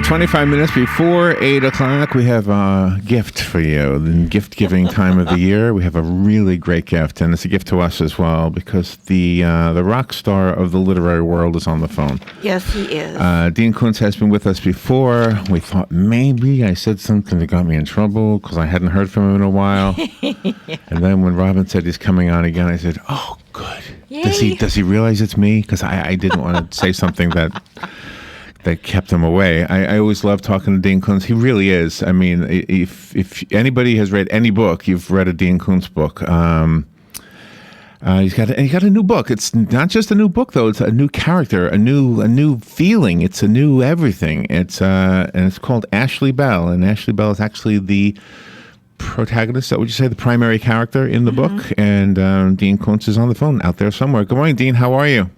25 minutes before 8 o'clock, we have a gift for you. The gift-giving time of the year. We have a really great gift, and it's a gift to us as well, because the rock star of the literary world is on the phone. Yes, he is. Dean Koontz has been with us before. We thought maybe I said something that got me in trouble because I hadn't heard from him in a while. And then when Robin said he's coming on again, I said, oh, good. Yay. Does he realize it's me? Because I didn't want to say something that kept him away. I always love talking to Dean Koontz. He really is. I mean, if anybody has read any book, you've read a Dean Koontz book. He's got a new book. It's not just a new book though. It's a new character, a new feeling. It's a new everything. And it's called Ashley Bell. And Ashley Bell is actually the protagonist. Would you say the primary character in the book? And Dean Koontz is on the phone out there somewhere. Good morning, Dean. How are you?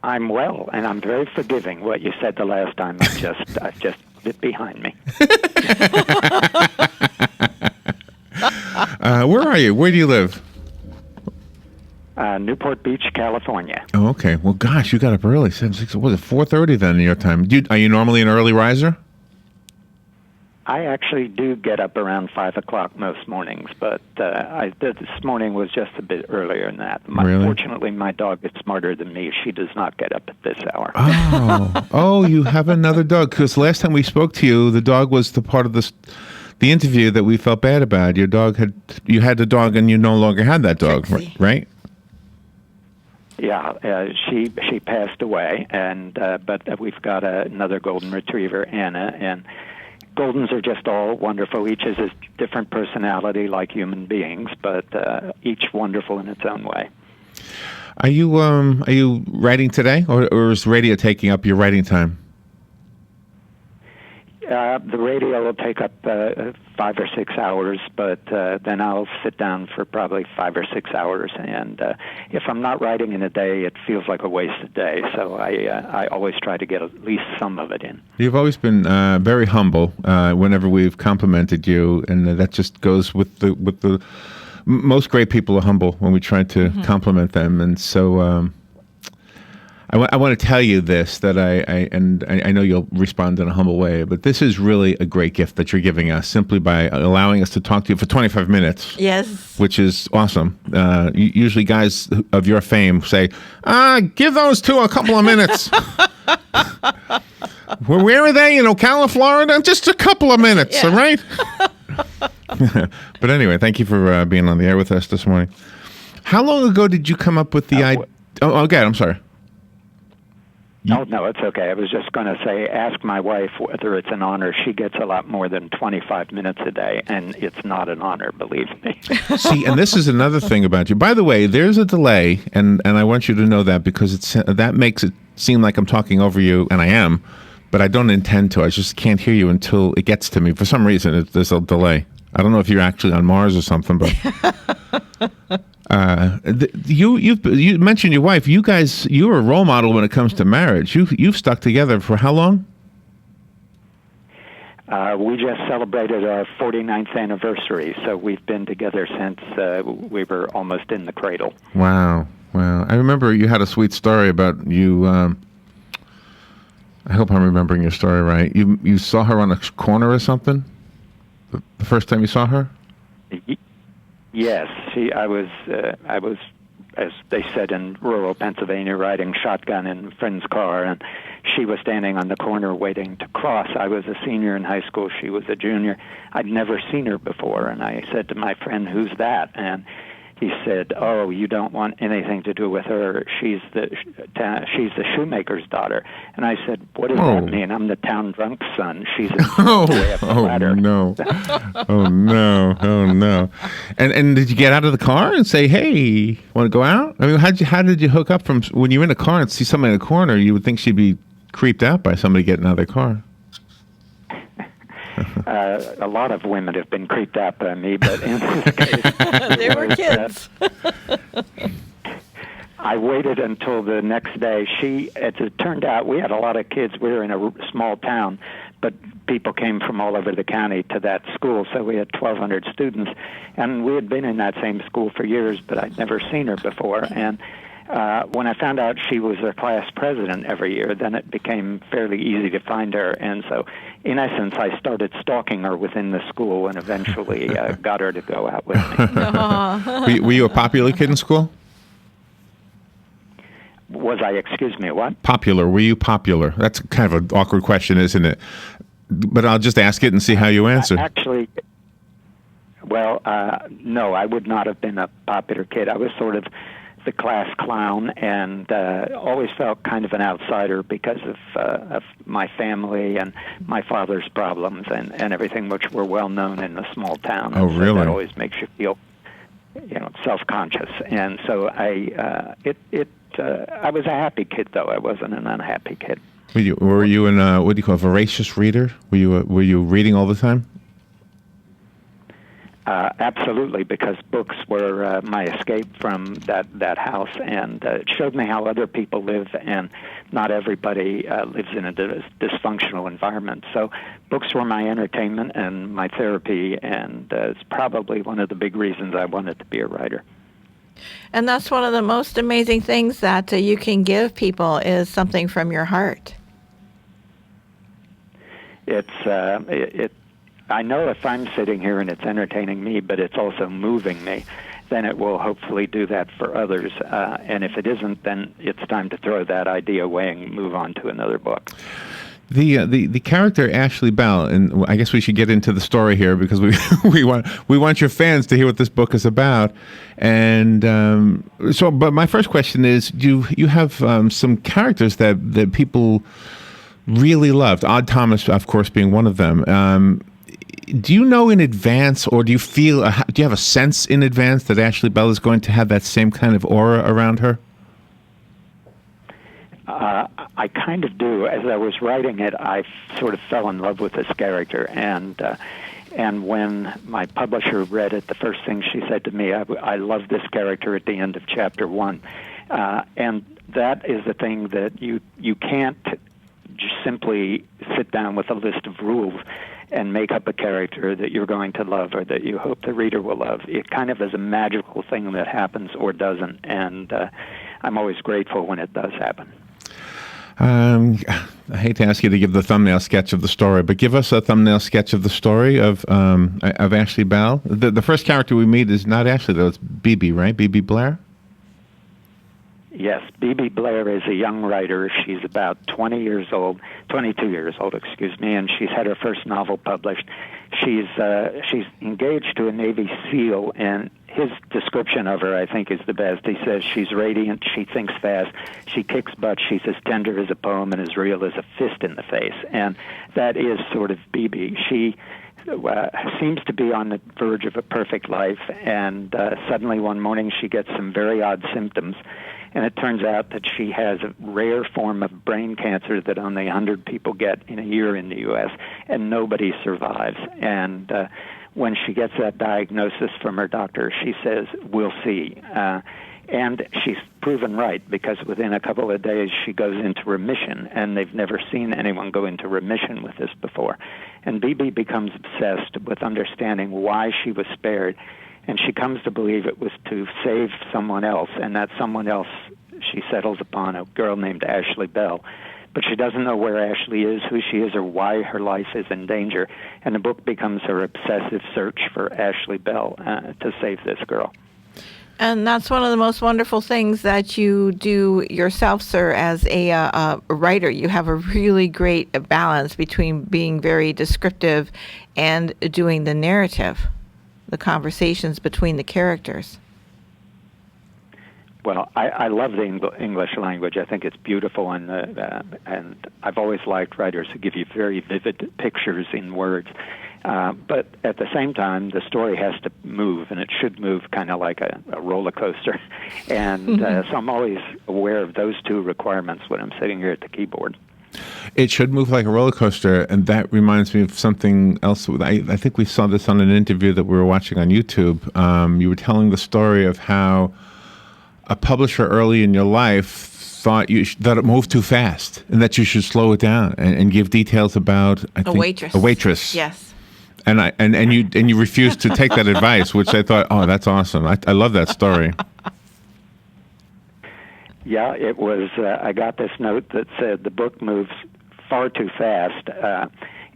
I'm well, and I'm very forgiving. What you said the last time, I just bit behind me. Where are you? Where do you live? Newport Beach, California. Oh, okay. Well, gosh, you got up early. 7:06. Was it 4:30 then in your time? Are you normally an early riser? I actually do get up around 5 o'clock most mornings, but this morning was just a bit earlier than that. Really? Fortunately, my dog is smarter than me. She does not get up at this hour. Oh, you have another dog. Because last time we spoke to you, the dog was the part of the interview that we felt bad about. You had the dog, and you no longer had that dog, right? Yeah, she passed away, and but we've got another golden retriever, Anna, and Goldens are just all wonderful. Each has a different personality like human beings, but each wonderful in its own way. Are you writing today, or is radio taking up your writing time? The radio will take up 5 or 6 hours, but then I'll sit down for probably 5 or 6 hours. And if I'm not writing in a day, it feels like a wasted day. So I always try to get at least some of it in. You've always been very humble whenever we've complimented you, and that just goes with the most great people are humble when we try to compliment them. And so I want to tell you this, that I know you'll respond in a humble way, but this is really a great gift that you're giving us simply by allowing us to talk to you for 25 minutes. Yes. Which is awesome. Usually guys of your fame say, give those two a couple of minutes. Where are they? In Ocala, Florida? Just a couple of minutes, all right? But anyway, thank you for being on the air with us this morning. How long ago did you come up with the idea? Okay, I'm sorry. Oh, no, it's okay. I was just going to say, ask my wife whether it's an honor. She gets a lot more than 25 minutes a day, and it's not an honor, believe me. See, and this is another thing about you. By the way, there's a delay, and I want you to know that, because that makes it seem like I'm talking over you, and I am, but I don't intend to. I just can't hear you until it gets to me. For some reason, there's a delay. I don't know if you're actually on Mars or something, but... You mentioned your wife. You're a role model when it comes to marriage. You've stuck together for how long? We just celebrated our 49th anniversary, so we've been together since we were almost in the cradle. Wow. I remember you had a sweet story about you. I hope I'm remembering your story right. You saw her on a corner or something? The first time you saw her? Yes, I was, as they said in rural Pennsylvania, riding shotgun in a friend's car, and she was standing on the corner waiting to cross. I was a senior in high school. She was a junior. I'd never seen her before, and I said to my friend, "Who's that?" And he said, "Oh, you don't want anything to do with her. She's the shoemaker's daughter." And I said, "What does that mean? I'm the town drunk's son. She's way up the ladder." No. Oh, no. And did you get out of the car and say, "Hey, want to go out?" I mean, how did you hook up from when you're in a car and see somebody in the corner? You would think she'd be creeped out by somebody getting out of their car. A lot of women have been creeped out by me, but in this case... They were kids. I waited until the next day. As it turned out, we had a lot of kids. We were in a small town, but people came from all over the county to that school, so we had 1,200 students. And we had been in that same school for years, but I'd never seen her before. And when I found out she was their class president every year, then it became fairly easy to find her. And so, in essence, I started stalking her within the school and eventually got her to go out with me. Were you a popular kid in school? Was I, excuse me, what? Popular. Were you popular? That's kind of an awkward question, isn't it? But I'll just ask it and see how you answer. Actually, well, no, I would not have been a popular kid. I was sort of the class clown, and always felt kind of an outsider because of my family and my father's problems and everything, which were well known in a small town. Oh, and so really? that always makes you feel, self-conscious. And so I was a happy kid, though. I wasn't an unhappy kid. Were you an what do you call a voracious reader? Were you reading all the time? Absolutely, because books were my escape from that house, and it showed me how other people live, and not everybody lives in a dysfunctional environment. So books were my entertainment and my therapy, and it's probably one of the big reasons I wanted to be a writer. And that's one of the most amazing things that you can give people is something from your heart. I know if I'm sitting here and it's entertaining me, but it's also moving me, then it will hopefully do that for others. And if it isn't, then it's time to throw that idea away and move on to another book. The character Ashley Bell, and I guess we should get into the story here because we want your fans to hear what this book is about. And but my first question is, you have some characters that people really loved. Odd Thomas, of course, being one of them. Do you know in advance, or do you feel? Do you have a sense in advance that Ashley Bell is going to have that same kind of aura around her? I kind of do. As I was writing it, I sort of fell in love with this character, and when my publisher read it, the first thing she said to me, I love this character at the end of chapter 1, and that is the thing that you can't just simply sit down with a list of rules and make up a character that you're going to love or that you hope the reader will love. It kind of is a magical thing that happens or doesn't, and I'm always grateful when it does happen. I hate to ask you to give the thumbnail sketch of the story, but give us a thumbnail sketch of the story of Ashley Bell. The first character we meet is not Ashley, though. It's Bebe, right? Bebe Blair? Yes, Bebe Blair is a young writer. She's about 22 years old, and she's had her first novel published. She's engaged to a Navy SEAL, and his description of her, I think, is the best. He says she's radiant, she thinks fast, she kicks butt, she's as tender as a poem and as real as a fist in the face. And that is sort of Bebe. She seems to be on the verge of a perfect life, and suddenly one morning she gets some very odd symptoms. And it turns out that she has a rare form of brain cancer that only 100 people get in a year in the U.S., and nobody survives. And when she gets that diagnosis from her doctor, she says, "We'll see." And she's proven right, because within a couple of days she goes into remission, and they've never seen anyone go into remission with this before. And Bebe becomes obsessed with understanding why she was spared, and she comes to believe it was to save someone else, and that someone else she settles upon, a girl named Ashley Bell. But she doesn't know where Ashley is, who she is, or why her life is in danger. And the book becomes her obsessive search for Ashley Bell to save this girl. And that's one of the most wonderful things that you do yourself, sir, as a writer. You have a really great balance between being very descriptive and doing the narrative, the conversations between the characters. Well, I love the English language. I think it's beautiful, and I've always liked writers who give you very vivid pictures in words. But at the same time, the story has to move, and it should move kind of like a roller coaster. And so I'm always aware of those two requirements when I'm sitting here at the keyboard. It should move like a roller coaster, and that reminds me of something else. I think we saw this on an interview that we were watching on YouTube. You were telling the story of how a publisher early in your life thought that it moved too fast and that you should slow it down and give details about a waitress. A waitress. Yes. And you refused to take that advice, which I thought, oh, that's awesome. I love that story. Yeah, it was. I got this note that said the book moves far too fast,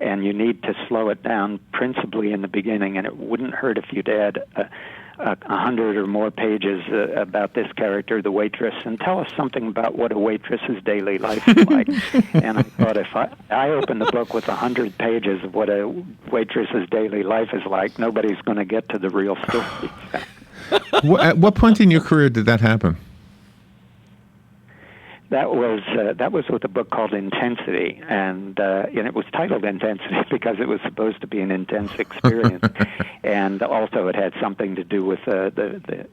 and you need to slow it down principally in the beginning, and it wouldn't hurt if you'd add 100 or more pages about this character, the waitress, and tell us something about what a waitress's daily life is like. And I thought, if I open the book with 100 pages of what a waitress's daily life is like, nobody's going to get to the real story. At what point in your career did that happen? That was with a book called Intensity, and it was titled Intensity because it was supposed to be an intense experience, and also it had something to do with the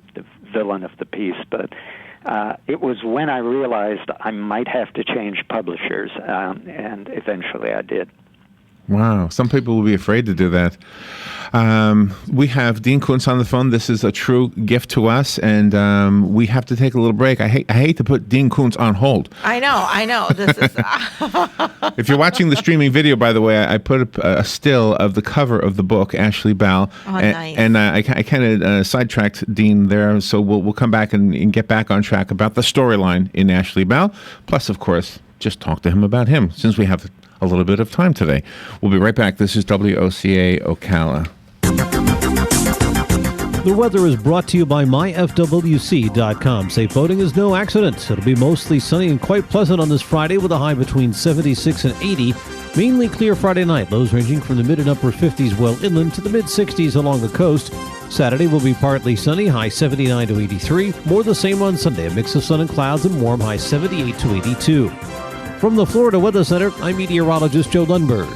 villain of the piece. But it was when I realized I might have to change publishers, and eventually I did. Wow. Some people will be afraid to do that. We have Dean Koontz on the phone. This is a true gift to us, and we have to take a little break. I hate to put Dean Koontz on hold. I know. This is. If you're watching the streaming video, by the way, I put a still of the cover of the book, Ashley Bell. Oh, nice. And I kind of sidetracked Dean there, so we'll come back and get back on track about the storyline in Ashley Bell. Plus, of course, just talk to him about him, since we have a little bit of time today. We'll be right back. This is WOCA Ocala. The weather is brought to you by myfwc.com. Safe boating is no accident. It'll be mostly sunny and quite pleasant on this Friday with a high between 76 and 80. Mainly clear Friday night. Lows ranging from the mid and upper 50s well inland to the mid 60s along the coast. Saturday will be partly sunny, high 79 to 83. More the same on Sunday. A mix of sun and clouds and warm, high 78 to 82. From the Florida Weather Center, I'm meteorologist Joe Lundberg.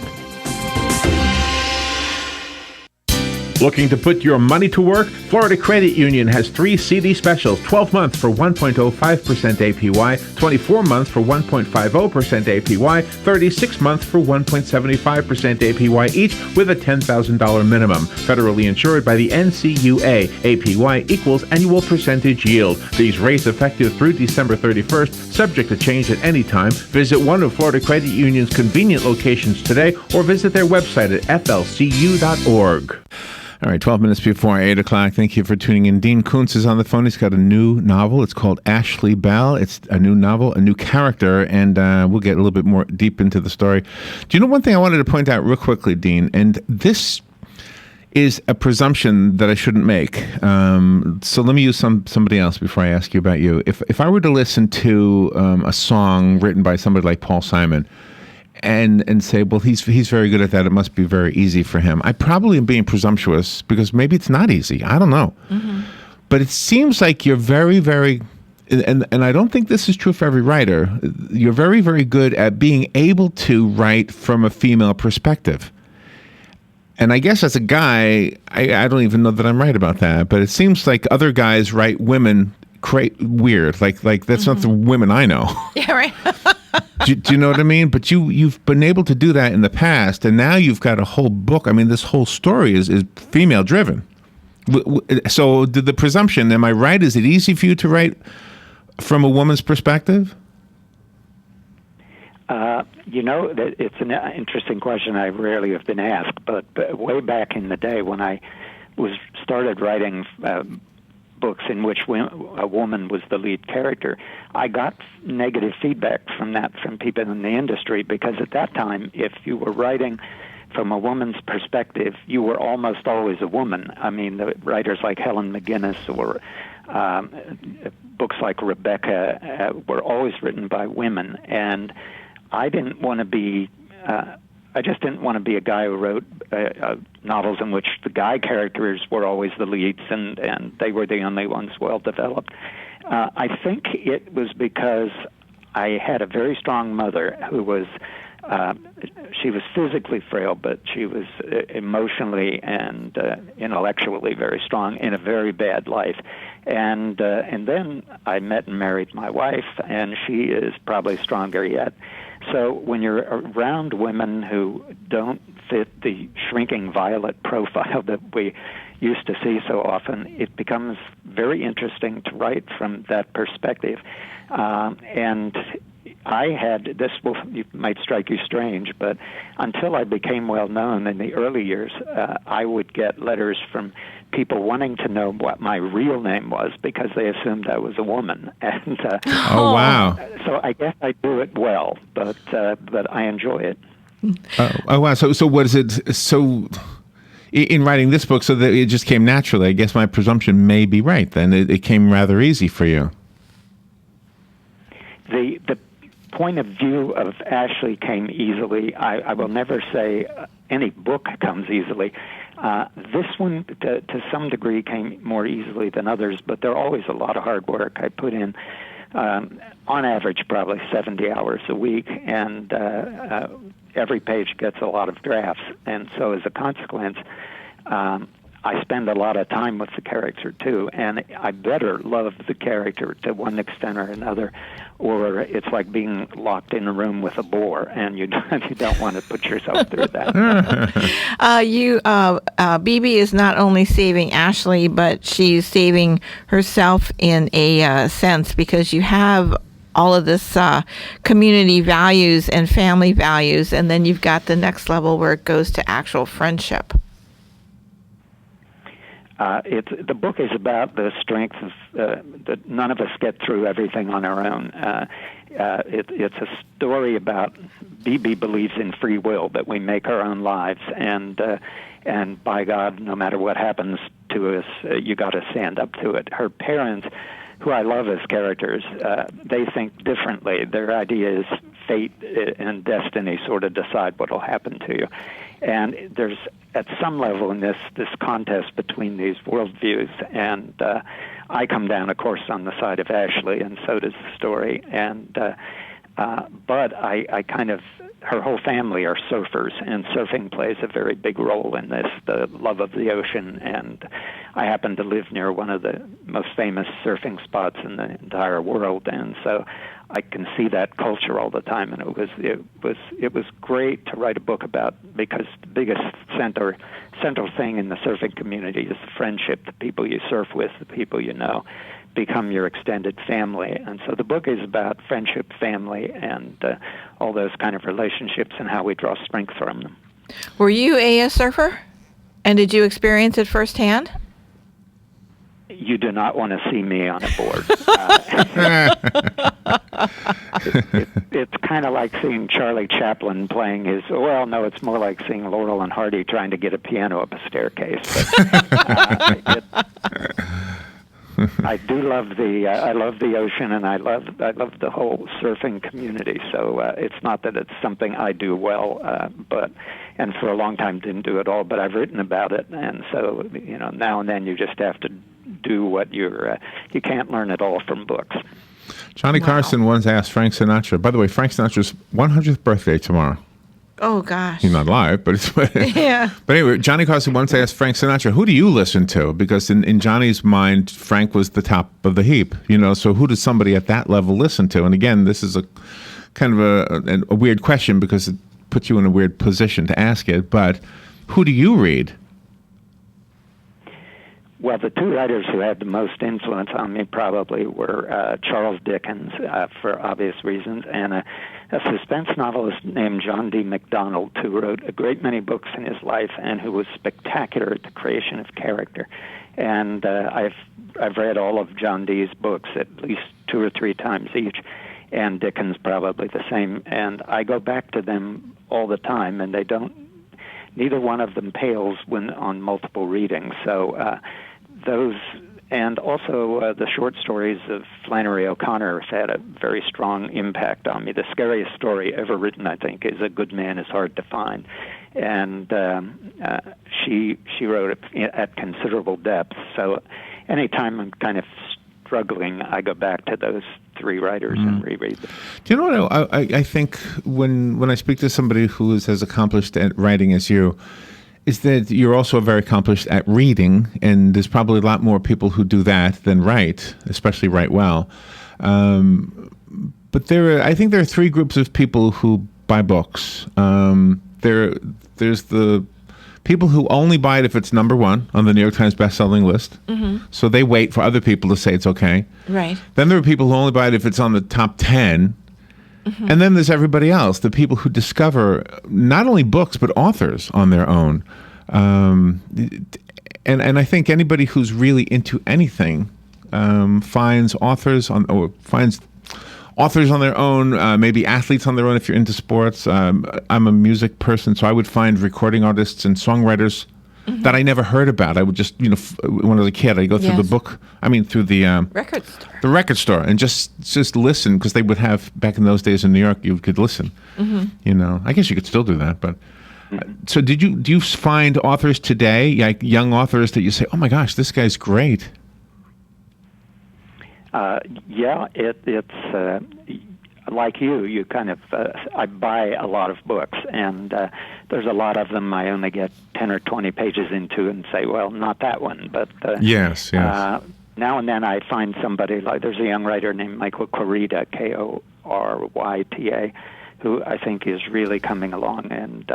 Looking to put your money to work? Florida Credit Union has 3 CD specials, 12 months for 1.05% APY, 24 months for 1.50% APY, 36 months for 1.75% APY each with a $10,000 minimum. Federally insured by the NCUA. APY equals annual percentage yield. These rates effective through December 31st, subject to change at any time. Visit one of Florida Credit Union's convenient locations today or visit their website at flcu.org. All right, 12 minutes before 8 o'clock. Thank you for tuning in. Dean Koontz is on the phone. He's got a new novel. It's called Ashley Bell. It's a new novel, a new character, and we'll get a little bit more deep into the story. Do you know one thing I wanted to point out real quickly, Dean? And this is a presumption that I shouldn't make. So let me use somebody else before I ask you about you. If I were to listen to a song written by somebody like Paul Simon, and say, well, he's very good at that. It must be very easy for him. I probably am being presumptuous because maybe it's not easy. I don't know. Mm-hmm. But it seems like you're very, very, and I don't think this is true for every writer, you're very, very good at being able to write from a female perspective. And I guess as a guy, I don't even know that I'm right about that, but it seems like other guys write women weird. Like that's not the women I know. Yeah, right. do you know what I mean? But you've been able to do that in the past, and now you've got a whole book. I mean, this whole story is female driven. So the presumption, am I right? Is it easy for you to write from a woman's perspective? It's an interesting question I rarely have been asked, but way back in the day when I started writing books in which a woman was the lead character, I got negative feedback from people in the industry, because at that time, if you were writing from a woman's perspective, you were almost always a woman. I mean, the writers like Helen McGinnis or books like Rebecca were always written by women, and I didn't want to be. I just didn't want to be a guy who wrote novels in which the guy characters were always the leads and they were the only ones well developed. I think it was because I had a very strong mother who was. She was physically frail, but she was emotionally and intellectually very strong in a very bad life. And then I met and married my wife, and she is probably stronger yet. So when you're around women who don't fit the shrinking violet profile that we used to see so often, it becomes very interesting to write from that perspective. And I had, it might strike you strange, but until I became well known in the early years, I would get letters from people wanting to know what my real name was because they assumed I was a woman. And Oh, wow. so I guess I do it well, but I enjoy it. Oh, wow. So what is it? So in writing this book, so that it just came naturally. I guess my presumption may be right. Then it came rather easy for you. The point of view of Ashley came easily. I will never say any book comes easily. This one, to some degree, came more easily than others, but there are always a lot of hard work. I put in, on average, probably 70 hours a week, and every page gets a lot of drafts. And so as a consequence, I spend a lot of time with the character, too, and I better love the character to one extent or another, or it's like being locked in a room with a boar, and you don't want to put yourself through that. BB is not only saving Ashley, but she's saving herself in a sense, because you have all of this community values and family values, and then you've got the next level where it goes to actual friendship. The book is about the strength of that none of us get through everything on our own. It's a story about BB believes in free will, that we make our own lives, and by God, no matter what happens to us, you got to stand up to it. Her parents, who I love as characters, they think differently. Their idea is fate and destiny sort of decide what will happen to you. And there's, at some level in this contest between these worldviews, and I come down, of course, on the side of Ashley, and so does the story. And but I kind of, her whole family are surfers, and surfing plays a very big role in this, the love of the ocean. And I happen to live near one of the most famous surfing spots in the entire world, and so I can see that culture all the time. And it was great to write a book about, because the biggest central thing in the surfing community is the friendship, the people you surf with, the people you know become your extended family. And so the book is about friendship, family, and all those kind of relationships and how we draw strength from them. Were you a surfer? And did you experience it firsthand? You do not want to see me on a board. It's kind of like seeing Charlie Chaplin playing his, well, no, it's more like seeing Laurel and Hardy trying to get a piano up a staircase. But, I do love I love the ocean, and I love the whole surfing community. So it's not that it's something I do well, and for a long time didn't do it all, but I've written about it, and so now and then you just have to do what you can't learn it all from books. Johnny Carson once asked Frank Sinatra. By the way, Frank Sinatra's 100th birthday tomorrow. Oh, gosh. He's not live, but it's... Yeah. But anyway, Johnny Carson once asked Frank Sinatra, who do you listen to? Because in Johnny's mind, Frank was the top of the heap, so who does somebody at that level listen to? And again, this is a kind of a weird question, because it puts you in a weird position to ask it, but who do you read? Well, the two writers who had the most influence on me probably were Charles Dickens, for obvious reasons, and a suspense novelist named John D. MacDonald, who wrote a great many books in his life and who was spectacular at the creation of character. And I've read all of John D.'s books at least 2 or 3 times each, and Dickens probably the same. And I go back to them all the time, and neither one of them pales when on multiple readings. So those, and also the short stories of Flannery O'Connor have had a very strong impact on me. The scariest story ever written, I think, is A Good Man is Hard to Find. And she wrote it at considerable depth. So anytime I'm kind of struggling, I go back to those 3 writers and reread them. Do you know what I think when I speak to somebody who is as accomplished at writing as you, is that you're also very accomplished at reading, and there's probably a lot more people who do that than write, especially write well. But I think there are 3 groups of people who buy books. There's the people who only buy it if it's number 1 on the New York Times bestselling list. Mm-hmm. So they wait for other people to say it's okay. Right. Then there are people who only buy it if it's on the top 10. Mm-hmm. And then there's everybody else, the people who discover not only books but authors on their own. and I think anybody who's really into anything finds authors on their own, maybe athletes on their own if you're into sports. I'm a music person, so I would find recording artists and songwriters that I never heard about. I would just, when I was a kid, I'd go through through the Record store. the record store and just listen, because they would have, back in those days in New York, you could listen. I guess you could still do that, but. So do you find authors today, like young authors, that you say, oh my gosh, this guy's great? Yeah, it's like you kind of, I buy a lot of books, and there's a lot of them I only get 10 or 20 pages into and say, well, not that one. But yes. Now and then I find somebody, like there's a young writer named Michael Korita, Koryta, who I think is really coming along and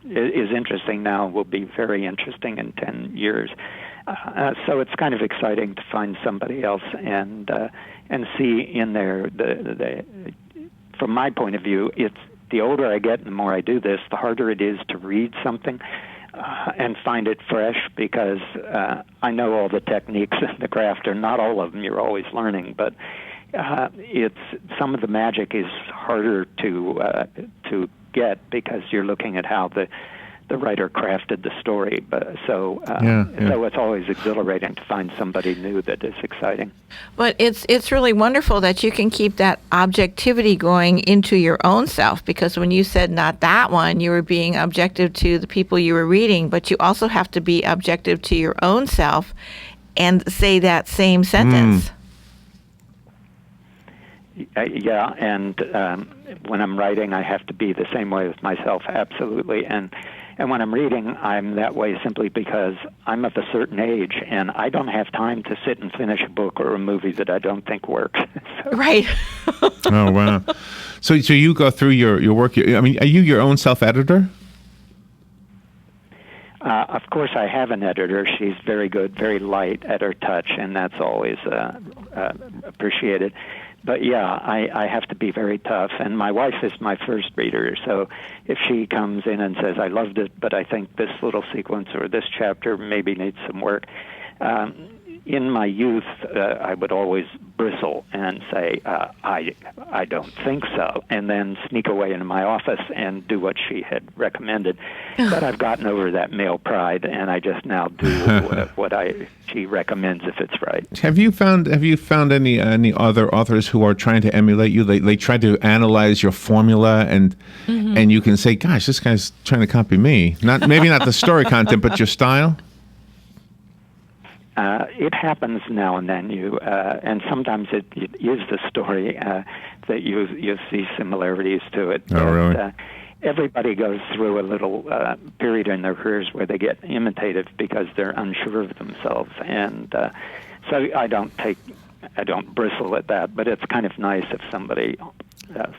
is interesting now, will be very interesting in 10 years. So it's kind of exciting to find somebody else and see in there from my point of view, it's the older I get and the more I do this, the harder it is to read something and find it fresh, because I know all the techniques in the craft, or not all of them. You're always learning, but it's some of the magic is harder to get, because you're looking at how the writer crafted the story. But so it's always exhilarating to find somebody new that is exciting. But it's really wonderful that you can keep that objectivity going into your own self, because when you said not that one, you were being objective to the people you were reading, but you also have to be objective to your own self and say that same sentence. Yeah, and when I'm writing, I have to be the same way with myself, absolutely. And when I'm reading, I'm that way simply because I'm of a certain age, and I don't have time to sit and finish a book or a movie that I don't think works. Right. Oh, wow. So you go through your work. I mean, are you your own self-editor? Of course, I have an editor. She's very good, very light at her touch, and that's always appreciated. But yeah, I have to be very tough, and my wife is my first reader, so if she comes in and says, I loved it, but I think this little sequence or this chapter maybe needs some work, in my youth, I would always bristle and say, I don't think so, and then sneak away into my office and do what she had recommended. But I've gotten over that male pride, and I just now do what she recommends if it's right. Have you found any other authors who are trying to emulate you? They try to analyze your formula, and you can say, gosh, this guy's trying to copy me. Maybe not the story content, but your style? It happens now and then. And sometimes it is the story that you see similarities to it. Oh, really? Everybody goes through a little period in their careers where they get imitative because they're unsure of themselves, and so I don't bristle at that. But it's kind of nice if somebody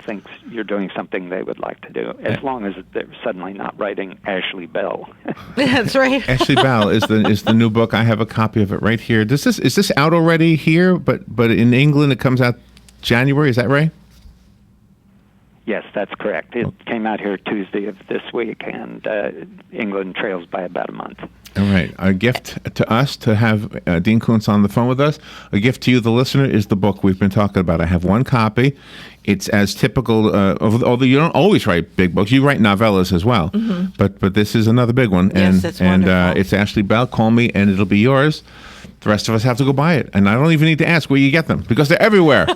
thinks you're doing something they would like to do, as long as they're suddenly not writing Ashley Bell. That's right. Ashley Bell is the new book. I have a copy of it right here. Is this out already here? But in England it comes out January. Is that right? Yes, that's correct. It came out here Tuesday of this week, and England trails by about a month. All right. A gift to us to have Dean Koontz on the phone with us. A gift to you, the listener, is the book we've been talking about. I have one copy. It's as typical, although you don't always write big books. You write novellas as well. Mm-hmm. But this is another big one. Yes, it's wonderful. And it's Ashley Bell. Call me, and it'll be yours. The rest of us have to go buy it. And I don't even need to ask where you get them, because they're everywhere.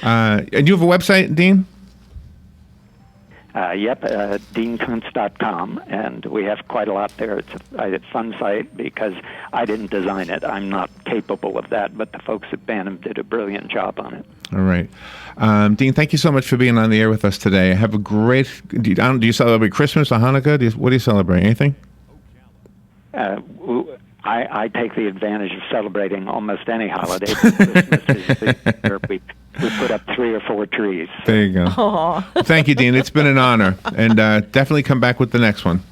And you have a website, Dean? Yep, deankoontz.com, and we have quite a lot there. It's a fun site because I didn't design it. I'm not capable of that, but the folks at Bantam did a brilliant job on it. All right. Dean, thank you so much for being on the air with us today. Have a great... Do you celebrate Christmas or Hanukkah? What do you celebrate? Anything? I take the advantage of celebrating almost any holiday. Christmas is the year we put up 3 or 4 trees. There you go. Aww. Thank you, Dean. It's been an honor. And definitely come back with the next one.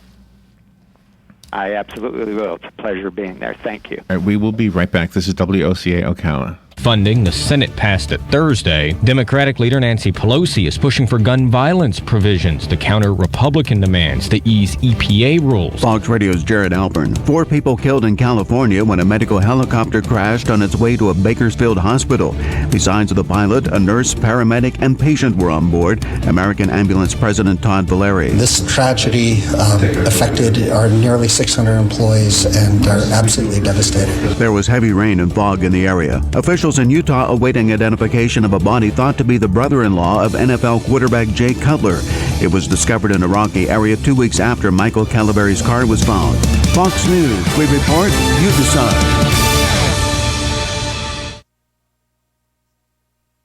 I absolutely will. It's a pleasure being there. Thank you. All right, we will be right back. This is WOCA Ocala. funding the Senate passed it Thursday. Democratic leader Nancy Pelosi is pushing for gun violence provisions to counter Republican demands to ease EPA rules. Fox Radio's Jared Alpern. 4 people killed in California when a medical helicopter crashed on its way to a Bakersfield hospital. Besides the pilot, a nurse, paramedic, and patient were on board. American Ambulance President Todd Valeri. This tragedy affected our nearly 600 employees and are absolutely devastated. There was heavy rain and fog in the area. Officials in Utah awaiting identification of a body thought to be the brother-in-law of NFL quarterback Jay Cutler. It was discovered in a rocky area 2 weeks after Michael Calavery's car was found. Fox News, we report, you decide.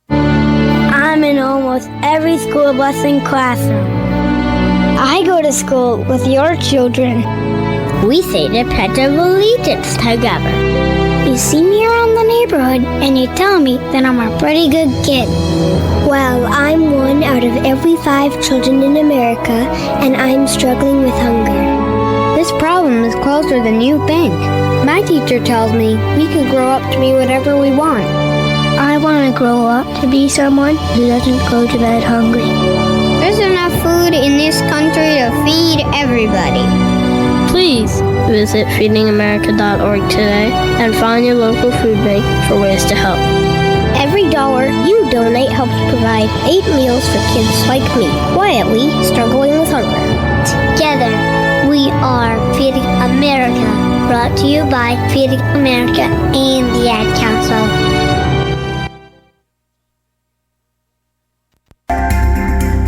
I'm in almost every school bus and classroom. I go to school with your children. We say the Pledge of Allegiance together. You see me around the neighborhood and you tell me that I'm a pretty good kid. Well, I'm one out of every 5 children in America, and I'm struggling with hunger. This problem is closer than you think. My teacher tells me we can grow up to be whatever we want. I want to grow up to be someone who doesn't go to bed hungry. There's enough food in this country to feed everybody. Please visit feedingamerica.org today and find your local food bank for ways to help. Every dollar you donate helps provide 8 meals for kids like me, quietly struggling with hunger. Together, we are Feeding America, brought to you by Feeding America and the Ad Council.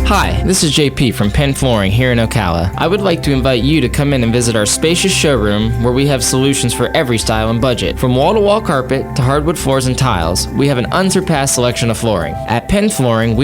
Hi, this is JP from Penn Flooring here in Ocala. I would like to invite you to come in and visit our spacious showroom where we have solutions for every style and budget. From wall-to-wall carpet to hardwood floors and tiles, we have an unsurpassed selection of flooring. At Penn Flooring, we